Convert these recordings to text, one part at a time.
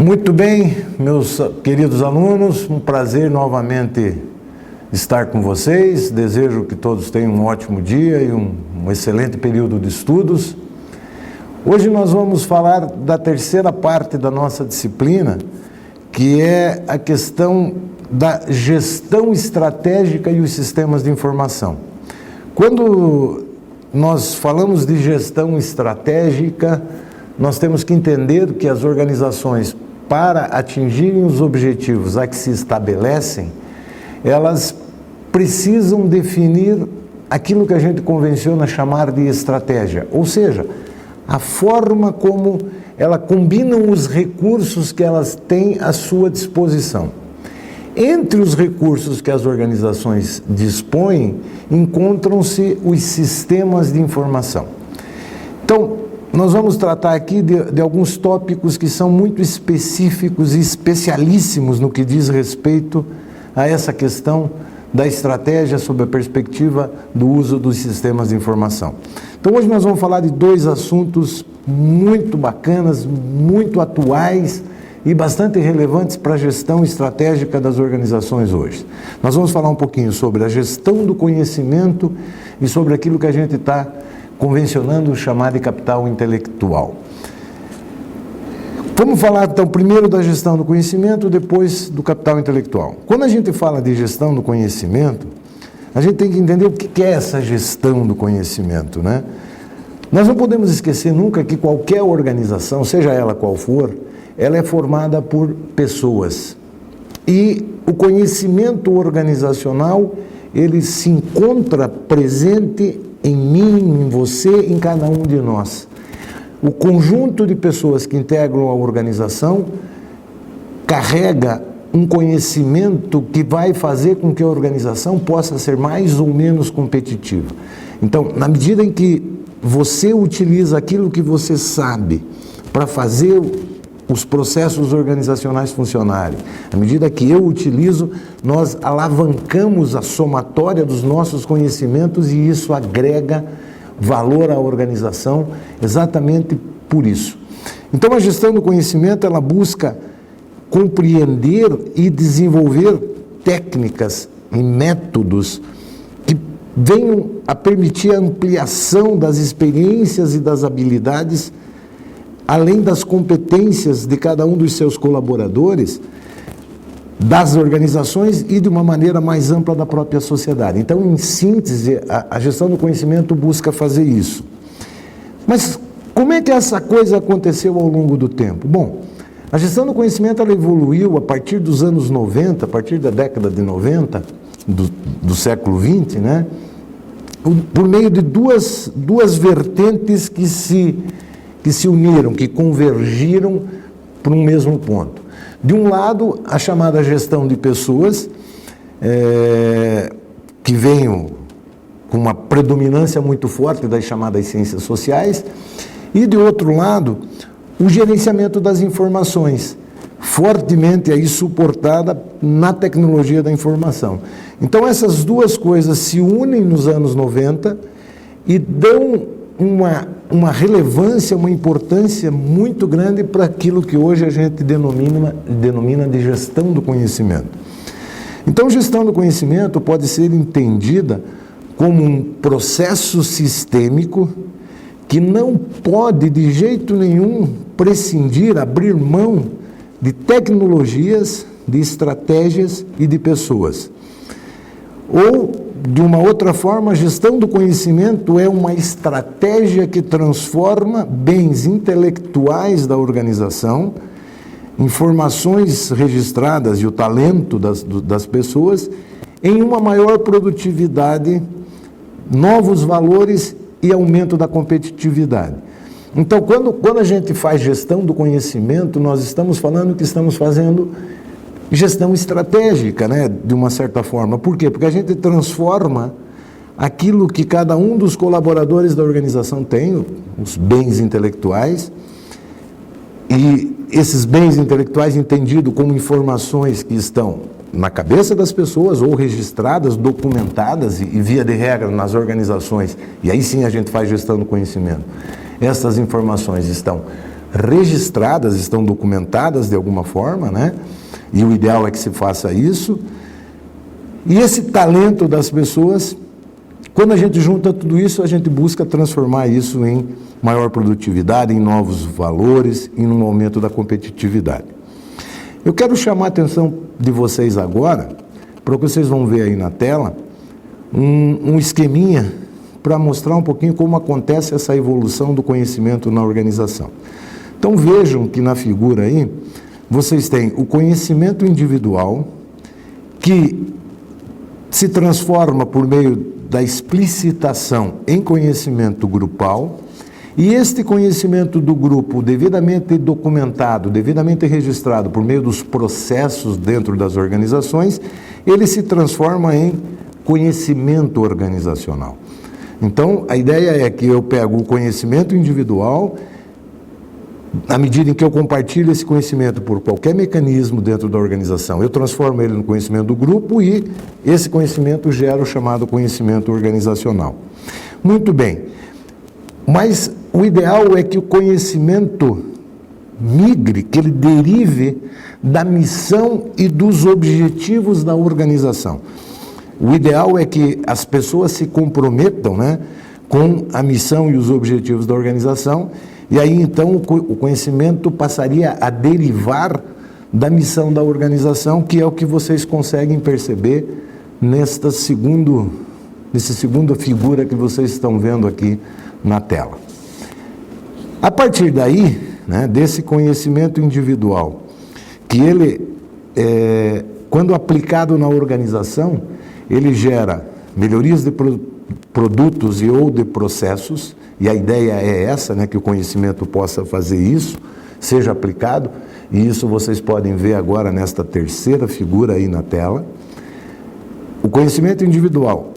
Muito bem, meus queridos alunos, um prazer novamente estar com vocês. Desejo que todos tenham um ótimo dia e um excelente período de estudos. Hoje nós vamos falar da terceira parte da nossa disciplina, que é a questão da gestão estratégica e os sistemas de informação. Quando nós falamos de gestão estratégica, nós temos que entender que as organizações, para atingirem os objetivos a que se estabelecem, elas precisam definir aquilo que a gente convenciona chamar de estratégia, ou seja, a forma como elas combinam os recursos que elas têm à sua disposição. Entre os recursos que as organizações dispõem, encontram-se os sistemas de informação. Então, nós vamos tratar aqui de alguns tópicos que são muito específicos e especialíssimos no que diz respeito a essa questão da estratégia sob a perspectiva do uso dos sistemas de informação. Então, hoje nós vamos falar de dois assuntos muito bacanas, muito atuais e bastante relevantes para a gestão estratégica das organizações hoje. Nós vamos falar um pouquinho sobre a gestão do conhecimento e sobre aquilo que a gente está convencionando chamar de capital intelectual. Vamos falar então primeiro da gestão do conhecimento, depois do capital intelectual. Quando a gente fala de gestão do conhecimento, a gente tem que entender o que é essa gestão do conhecimento, né? Nós não podemos esquecer nunca que qualquer organização, seja ela qual for, ela é formada por pessoas. E o conhecimento organizacional, ele se encontra presente em mim, em você, em cada um de nós. O conjunto de pessoas que integram a organização carrega um conhecimento que vai fazer com que a organização possa ser mais ou menos competitiva. Então, na medida em que você utiliza aquilo que você sabe para fazer os processos organizacionais funcionarem, à medida que eu utilizo, nós alavancamos a somatória dos nossos conhecimentos e isso agrega valor à organização exatamente por isso. Então, a gestão do conhecimento, ela busca compreender e desenvolver técnicas e métodos que venham a permitir a ampliação das experiências e das habilidades, além das competências de cada um dos seus colaboradores, das organizações e de uma maneira mais ampla da própria sociedade. Então, em síntese, a gestão do conhecimento busca fazer isso. Mas como é que essa coisa aconteceu ao longo do tempo? Bom, a gestão do conhecimento ela evoluiu a partir dos anos 90, a partir da década de 90, do século XX, né? Por meio de duas vertentes que se uniram, que convergiram para um mesmo ponto. De um lado, a chamada gestão de pessoas, que veio com uma predominância muito forte das chamadas ciências sociais, e de outro lado, o gerenciamento das informações, fortemente aí suportada na tecnologia da informação. Então, essas duas coisas se unem nos anos 90 e dão uma relevância, uma importância muito grande para aquilo que hoje a gente denomina de gestão do conhecimento. Então, gestão do conhecimento pode ser entendida como um processo sistêmico que não pode de jeito nenhum prescindir, abrir mão de tecnologias, de estratégias e de pessoas. Ou, de uma outra forma, a gestão do conhecimento é uma estratégia que transforma bens intelectuais da organização, informações registradas e o talento das pessoas em uma maior produtividade, novos valores e aumento da competitividade. Então, quando a gente faz gestão do conhecimento, nós estamos falando que estamos fazendo gestão estratégica, né, de uma certa forma. Por quê? Porque a gente transforma aquilo que cada um dos colaboradores da organização tem, os bens intelectuais, e esses bens intelectuais entendidos como informações que estão na cabeça das pessoas ou registradas, documentadas e via de regra nas organizações, e aí sim a gente faz gestão do conhecimento. Essas informações estão registradas, estão documentadas de alguma forma, né? E o ideal é que se faça isso. E esse talento das pessoas, quando a gente junta tudo isso, a gente busca transformar isso em maior produtividade, em novos valores e num aumento da competitividade. Eu quero chamar a atenção de vocês agora, para o que vocês vão ver aí na tela, um esqueminha para mostrar um pouquinho como acontece essa evolução do conhecimento na organização. Então vejam que na figura aí, vocês têm o conhecimento individual, que se transforma por meio da explicitação em conhecimento grupal, e este conhecimento do grupo, devidamente documentado, devidamente registrado por meio dos processos dentro das organizações, ele se transforma em conhecimento organizacional. Então, a ideia é que eu pego o conhecimento individual, à medida em que eu compartilho esse conhecimento por qualquer mecanismo dentro da organização, eu transformo ele no conhecimento do grupo e esse conhecimento gera o chamado conhecimento organizacional. Muito bem, mas o ideal é que o conhecimento migre, que ele derive da missão e dos objetivos da organização. O ideal é que as pessoas se comprometam, né, com a missão e os objetivos da organização, e aí então o conhecimento passaria a derivar da missão da organização, que é o que vocês conseguem perceber nessa segunda figura que vocês estão vendo aqui na tela. A partir daí, né, desse conhecimento individual, que ele, quando aplicado na organização, ele gera melhorias de produtos e ou de processos, e a ideia é essa, né, que o conhecimento possa fazer isso, seja aplicado, e isso vocês podem ver agora nesta terceira figura aí na tela. O conhecimento individual,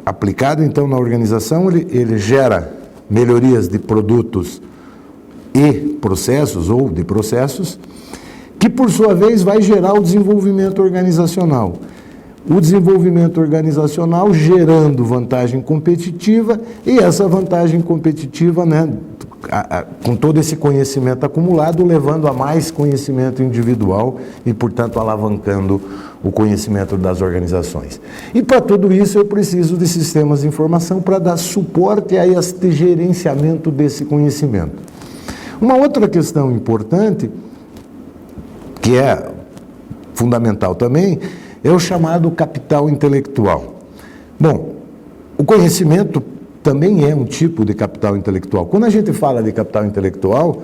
aplicado então na organização, ele gera melhorias de produtos e processos, ou de processos, que por sua vez vai gerar o desenvolvimento organizacional. O desenvolvimento organizacional gerando vantagem competitiva, e essa vantagem competitiva, né, com todo esse conhecimento acumulado, levando a mais conhecimento individual e, portanto, alavancando o conhecimento das organizações. E para tudo isso eu preciso de sistemas de informação para dar suporte a este gerenciamento desse conhecimento. Uma outra questão importante, que é fundamental também, é o chamado capital intelectual. Bom, o conhecimento também é um tipo de capital intelectual. Quando a gente fala de capital intelectual,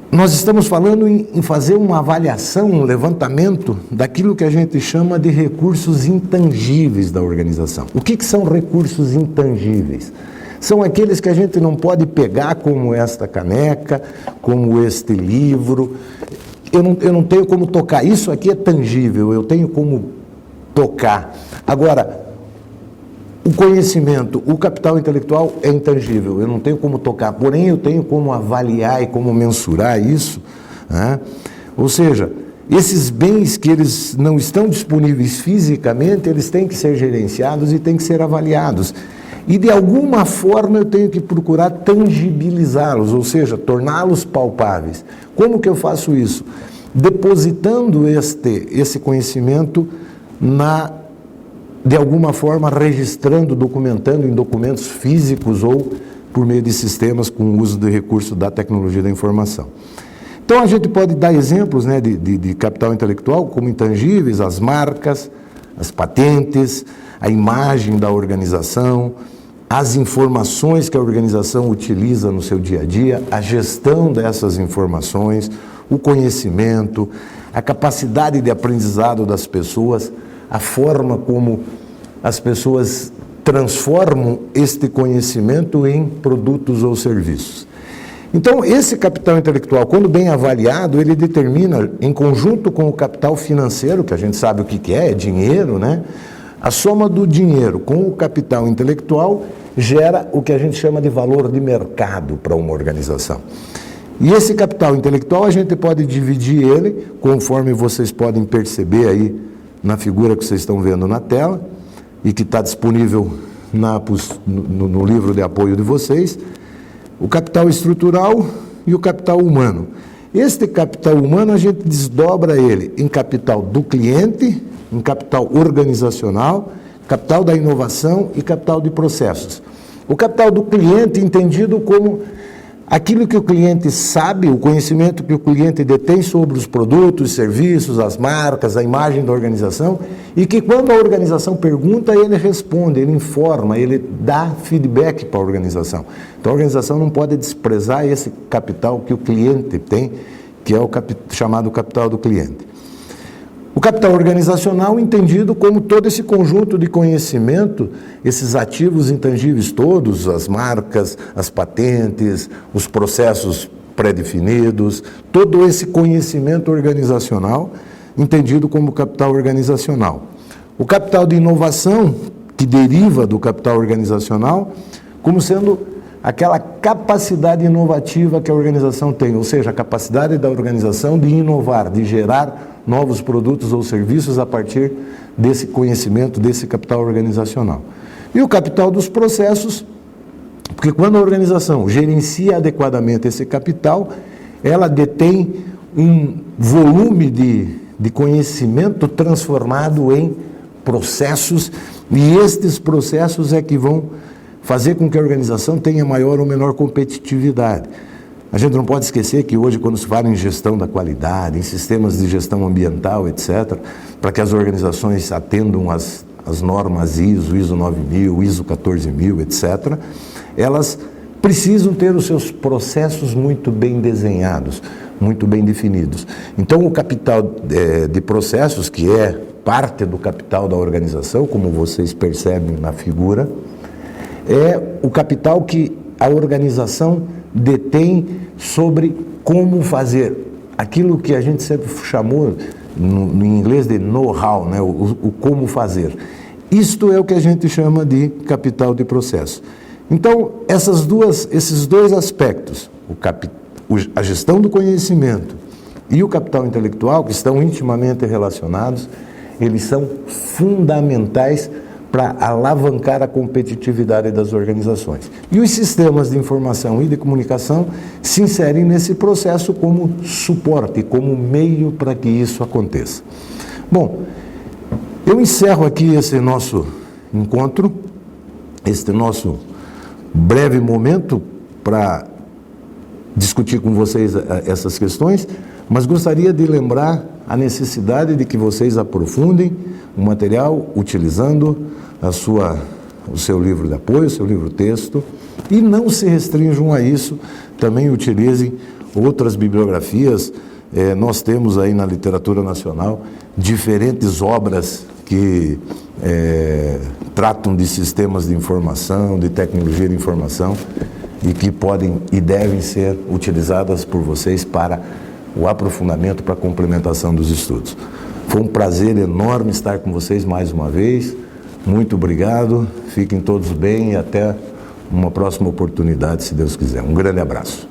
nós estamos falando em fazer uma avaliação, um levantamento daquilo que a gente chama de recursos intangíveis da organização. O que são recursos intangíveis? São aqueles que a gente não pode pegar, como esta caneca, como este livro. Eu não tenho como tocar. Isso aqui é tangível, eu tenho como tocar. Agora, o conhecimento, o capital intelectual é intangível, eu não tenho como tocar, porém eu tenho como avaliar e como mensurar isso, né? Ou seja, esses bens que eles não estão disponíveis fisicamente, eles têm que ser gerenciados e têm que ser avaliados. E de alguma forma eu tenho que procurar tangibilizá-los, ou seja, torná-los palpáveis. Como que eu faço isso? Depositando esse conhecimento de alguma forma registrando, documentando em documentos físicos ou por meio de sistemas com o uso de recursos da tecnologia da informação. Então a gente pode dar exemplos, né, de capital intelectual como intangíveis, as marcas, as patentes, a imagem da organização, as informações que a organização utiliza no seu dia a dia, a gestão dessas informações, o conhecimento, a capacidade de aprendizado das pessoas, a forma como as pessoas transformam este conhecimento em produtos ou serviços. Então, esse capital intelectual, quando bem avaliado, ele determina, em conjunto com o capital financeiro, que a gente sabe o que é dinheiro, né? A soma do dinheiro com o capital intelectual gera o que a gente chama de valor de mercado para uma organização. E esse capital intelectual a gente pode dividir ele, conforme vocês podem perceber aí na figura que vocês estão vendo na tela, e que está disponível no livro de apoio de vocês, o capital estrutural e o capital humano. Este capital humano a gente desdobra ele em capital do cliente, em capital organizacional, capital da inovação e capital de processos. O capital do cliente entendido como aquilo que o cliente sabe, o conhecimento que o cliente detém sobre os produtos, serviços, as marcas, a imagem da organização, e que quando a organização pergunta, ele responde, ele informa, ele dá feedback para a organização. Então a organização não pode desprezar esse capital que o cliente tem, que é o chamado capital do cliente. O capital organizacional entendido como todo esse conjunto de conhecimento, esses ativos intangíveis todos, as marcas, as patentes, os processos pré-definidos, todo esse conhecimento organizacional entendido como capital organizacional. O capital de inovação, que deriva do capital organizacional, como sendo aquela capacidade inovativa que a organização tem, ou seja, a capacidade da organização de inovar, de gerar novos produtos ou serviços a partir desse conhecimento, desse capital organizacional. E o capital dos processos, porque quando a organização gerencia adequadamente esse capital, ela detém um volume de conhecimento transformado em processos, e estes processos é que vão fazer com que a organização tenha maior ou menor competitividade. A gente não pode esquecer que hoje, quando se fala em gestão da qualidade, em sistemas de gestão ambiental, etc., para que as organizações atendam as normas ISO 9000, ISO 14000, etc., elas precisam ter os seus processos muito bem desenhados, muito bem definidos. Então, o capital de processos, que é parte do capital da organização, como vocês percebem na figura, é o capital que a organização detém sobre como fazer aquilo que a gente sempre chamou no inglês de know-how, né? o como fazer. Isto é o que a gente chama de capital de processo. Então, esses dois aspectos, a gestão do conhecimento e o capital intelectual, que estão intimamente relacionados, eles são fundamentais para alavancar a competitividade das organizações. E os sistemas de informação e de comunicação se inserem nesse processo como suporte, como meio para que isso aconteça. Bom, eu encerro aqui esse nosso encontro, este nosso breve momento para discutir com vocês essas questões, mas gostaria de lembrar a necessidade de que vocês aprofundem o material utilizando o seu livro de apoio, o seu livro-texto, e não se restringam a isso, também utilizem outras bibliografias. Nós temos aí na literatura nacional diferentes obras que tratam de sistemas de informação, de tecnologia de informação, e que podem e devem ser utilizadas por vocês para o aprofundamento, para a complementação dos estudos. Foi um prazer enorme estar com vocês mais uma vez. Muito obrigado, fiquem todos bem e até uma próxima oportunidade, se Deus quiser. Um grande abraço.